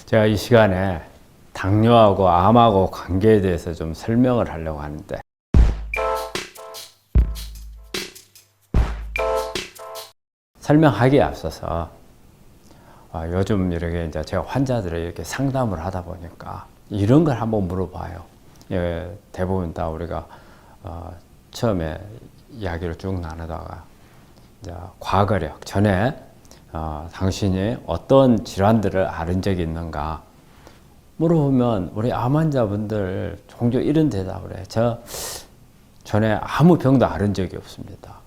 제가 이 시간에 당뇨하고 암하고 관계에 대해서 좀 설명을 하려고 하는데, 설명하기에 앞서서 요즘 이렇게 이제 제가 환자들을 이렇게 상담을 하다 보니까 이런 걸 한번 물어봐요. 대부분 다 우리가 처음에 이야기를 쭉 나누다가 이제 과거력 전에 당신이 어떤 질환들을 앓은 적이 있는가 물어보면 우리 암 환자분들 종종 이런 대답을 해요. 저 전에 아무 병도 앓은 적이 없습니다.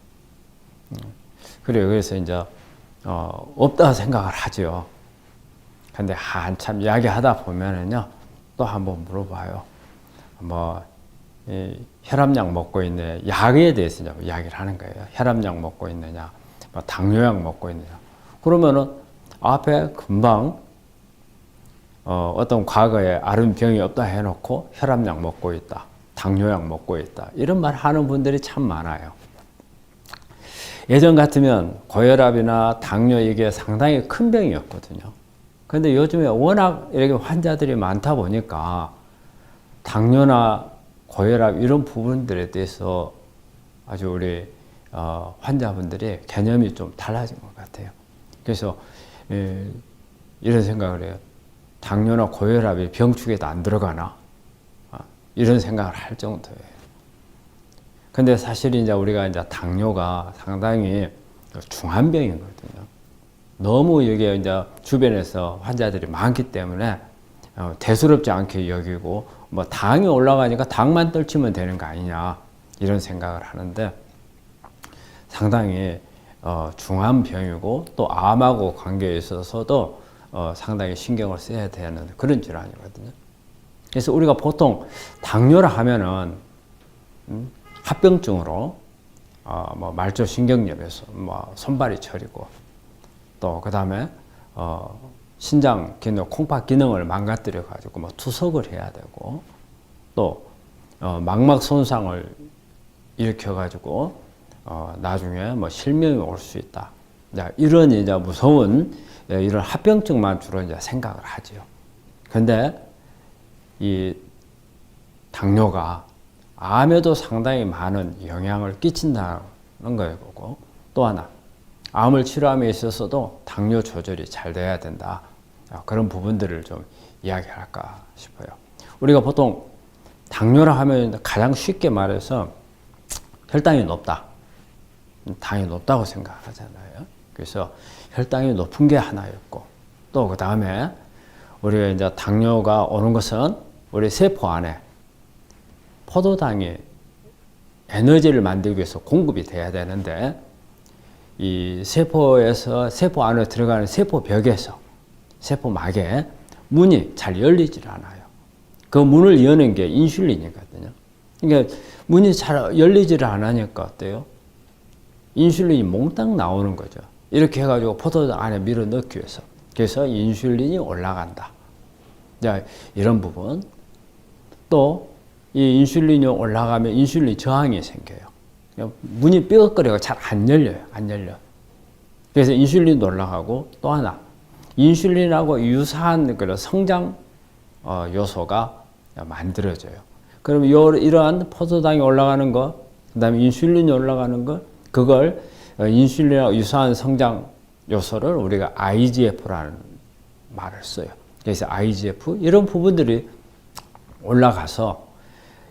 그래서 이제 없다 생각을 하죠. 근데 한참 이야기하다 보면은요, 또 한번 물어봐요. 혈압약 먹고 있느냐, 약에 대해서 이제 이야기를 하는 거예요. 혈압약 먹고 있느냐, 당뇨약 먹고 있느냐. 그러면은 앞에 금방 어떤 과거에 앓은 병이 없다 해놓고 혈압약 먹고 있다, 당뇨약 먹고 있다, 이런 말 하는 분들이 참 많아요. 예전 같으면 고혈압이나 당뇨 이게 상당히 큰 병이었거든요. 근데 요즘에 워낙 이렇게 환자들이 많다 보니까 당뇨나 고혈압 이런 부분들에 대해서 아주 우리 환자분들의 개념이 좀 달라진 것 같아요. 그래서 이런 생각을 해요. 당뇨나 고혈압이 병축에도 안 들어가나? 이런 생각을 할 정도예요. 근데 사실 이제 우리가 이제 당뇨가 상당히 중환병이거든요. 너무 여기에 이제 주변에서 환자들이 많기 때문에 대수롭지 않게 여기고 당이 올라가니까 당만 떨치면 되는 거 아니냐 이런 생각을 하는데 상당히 중환병이고 또 암하고 관계에 있어서도 상당히 신경을 써야 되는 그런 질환이거든요. 그래서 우리가 보통 당뇨라 하면은 합병증으로 말초신경염에서 손발이 저리고 또 그 다음에 신장 기능, 콩팥 기능을 망가뜨려 가지고 투석을 해야 되고 또 망막 손상을 일으켜 가지고 나중에 실명이 올 수 있다. 이런 이제 무서운 이런 합병증만 주로 이제 생각을 하지요. 근데 이 당뇨가 암에도 상당히 많은 영향을 끼친다는 거고 또 하나 암을 치료함에 있어서도 당뇨 조절이 잘 돼야 된다. 그런 부분들을 좀 이야기할까 싶어요. 우리가 보통 당뇨라 하면 가장 쉽게 말해서 혈당이 높다. 당이 높다고 생각하잖아요. 그래서 혈당이 높은 게 하나였고 또 그 다음에 우리가 이제 당뇨가 오는 것은 우리 세포 안에 포도당이 에너지를 만들기 위해서 공급이 돼야 되는데 이 세포에서 세포 안에 들어가는 세포벽에서 세포막에 문이 잘 열리질 않아요. 그 문을 여는 게 인슐린이거든요. 그러니까 문이 잘 열리지를 않으니까 어때요? 인슐린이 몽땅 나오는 거죠. 이렇게 해가지고 포도당 안에 밀어 넣기 위해서. 그래서 인슐린이 올라간다. 자, 이런 부분. 또 이 인슐린이 올라가면 인슐린 저항이 생겨요. 문이 삐걱거리고 잘 안 열려요. 안 열려. 그래서 인슐린도 올라가고 또 하나 인슐린하고 유사한 그런 성장 요소가 만들어져요. 그럼 이러한 포도당이 올라가는 거, 그다음에 인슐린이 올라가는 거, 그걸 인슐린하고 유사한 성장 요소를 우리가 IGF라는 말을 써요. 그래서 IGF 이런 부분들이 올라가서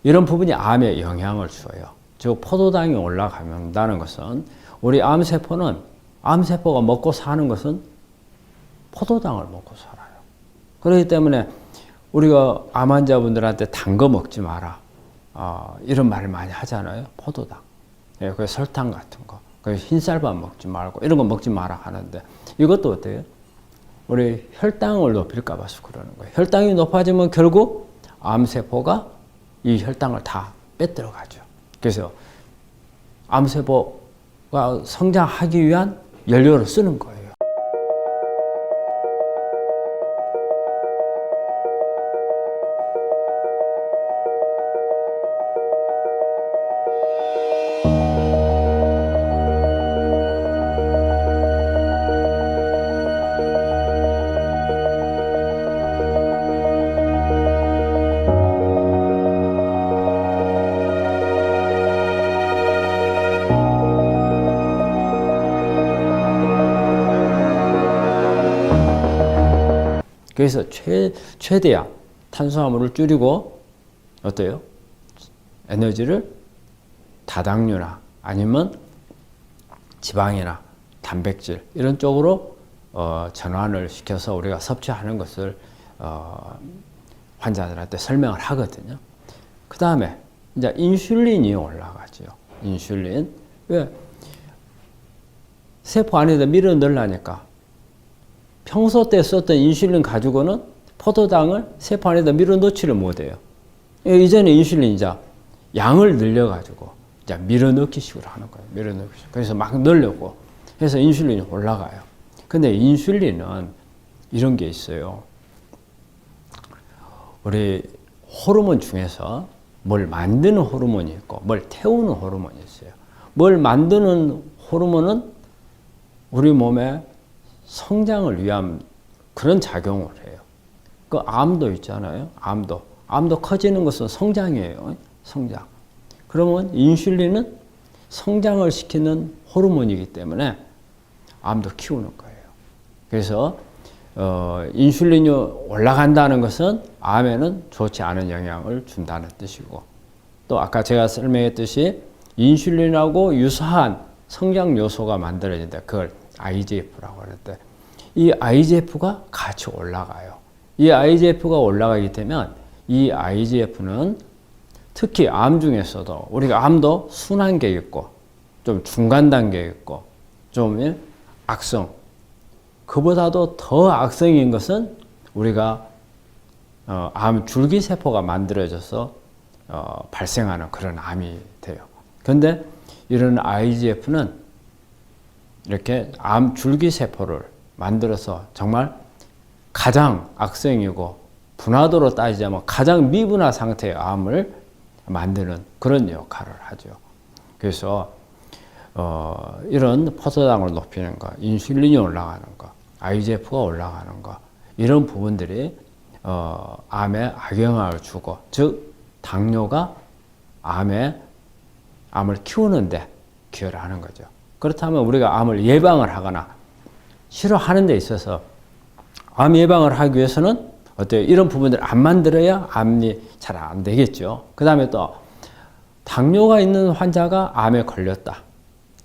이런 부분이 암에 영향을 줘요. 즉 포도당이 올라간다는 것은 우리 암세포는 암세포가 먹고 사는 것은 포도당을 먹고 살아요. 그렇기 때문에 우리가 암 환자분들한테 단 거 먹지 마라. 이런 말을 많이 하잖아요. 포도당. 그 설탕 같은 거. 그 흰쌀밥 먹지 말고 이런 거 먹지 마라 하는데 이것도 어때요? 우리 혈당을 높일까 봐서 그러는 거예요. 혈당이 높아지면 결국 암세포가 이 혈당을 다 빼들어 가죠. 그래서 암세포가 성장하기 위한 연료를 쓰는 거예요. 그래서 최대한 탄수화물을 줄이고 어때요? 에너지를 다당류나 아니면 지방이나 단백질 이런 쪽으로 전환을 시켜서 우리가 섭취하는 것을 환자들한테 설명을 하거든요. 그 다음에 이제 인슐린이 올라가죠. 인슐린. 왜? 세포 안에다 밀어 넣으려니까 평소 때 썼던 인슐린 가지고는 포도당을 세포 안에다 밀어 넣지를 못해요. 이전에 인슐린 이제 양을 늘려가지고 이제 밀어 넣기 식으로 하는 거예요. 밀어 넣기 식으로. 그래서 막 넣으려고 해서 인슐린이 올라가요. 근데 인슐린은 이런 게 있어요. 우리 호르몬 중에서 뭘 만드는 호르몬이 있고 뭘 태우는 호르몬이 있어요. 뭘 만드는 호르몬은 우리 몸의 성장을 위한 그런 작용을 해요. 그 암도 있잖아요. 암도 커지는 것은 성장이에요. 성장. 그러면 인슐린은 성장을 시키는 호르몬이기 때문에 암도 키우는 거예요. 그래서 인슐린이 올라간다는 것은 암에는 좋지 않은 영향을 준다는 뜻이고, 또 아까 제가 설명했듯이 인슐린하고 유사한 성장 요소가 만들어진다. 그걸 IGF라고 하는데, 이 IGF가 같이 올라가요. 이 IGF가 올라가게 되면 이 IGF는 특히 암 중에서도 우리가 암도 순환계 있고 좀 중간 단계 있고 좀 악성, 그보다도 더 악성인 것은 우리가 암 줄기세포가 만들어져서 발생하는 그런 암이 돼요. 그런데 이런 IGF는 이렇게 암 줄기세포를 만들어서 정말 가장 악성이고 분화도로 따지자면 가장 미분화 상태의 암을 만드는 그런 역할을 하죠. 그래서 이런 포도당을 높이는 것, 인슐린이 올라가는 것, IGF가 올라가는 것, 이런 부분들이 암에 악영향을 주고, 즉 당뇨가 암을 키우는데 기여를 하는 거죠. 그렇다면 우리가 암을 예방을 하거나 치료하는 데 있어서 암 예방을 하기 위해서는 어때요? 이런 부분들을 안 만들어야 암이 잘 안 되겠죠. 그 다음에 또 당뇨가 있는 환자가 암에 걸렸다.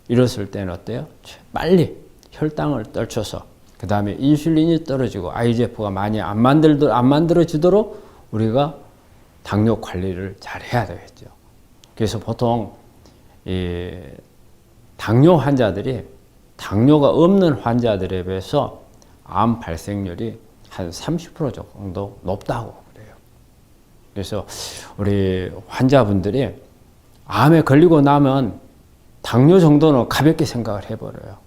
이랬을 때는 어때요? 빨리 혈당을 떨쳐서 그 다음에 인슐린이 떨어지고 IGF가 많이 안 만들어지도록 우리가 당뇨 관리를 잘 해야 되겠죠. 그래서 보통 이 당뇨 환자들이 당뇨가 없는 환자들에 비해서 암 발생률이 한 30% 정도 높다고 그래요. 그래서 우리 환자분들이 암에 걸리고 나면 당뇨 정도는 가볍게 생각을 해버려요.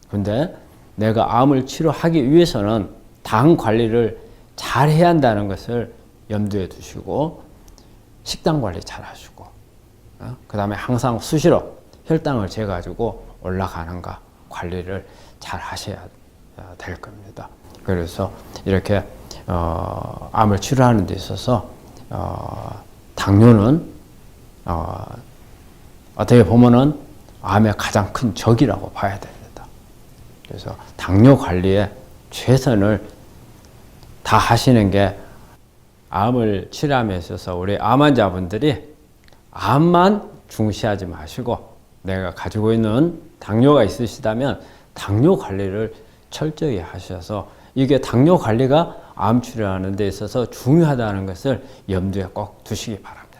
근데 내가 암을 치료하기 위해서는 당 관리를 잘 해야 한다는 것을 염두에 두시고 식단 관리 잘 하시고 그 다음에 항상 수시로 혈당을 재가지고 올라가는가 관리를 잘 하셔야 될 겁니다. 그래서 이렇게 암을 치료하는 데 있어서 당뇨는 어떻게 보면은 암의 가장 큰 적이라고 봐야 됩니다. 그래서 당뇨 관리에 최선을 다 하시는 게, 암을 치료함에 있어서 우리 암 환자분들이 암만 중시하지 마시고 내가 가지고 있는 당뇨가 있으시다면 당뇨 관리를 철저히 하셔서, 이게 당뇨 관리가 암 치료하는 데 있어서 중요하다는 것을 염두에 꼭 두시기 바랍니다.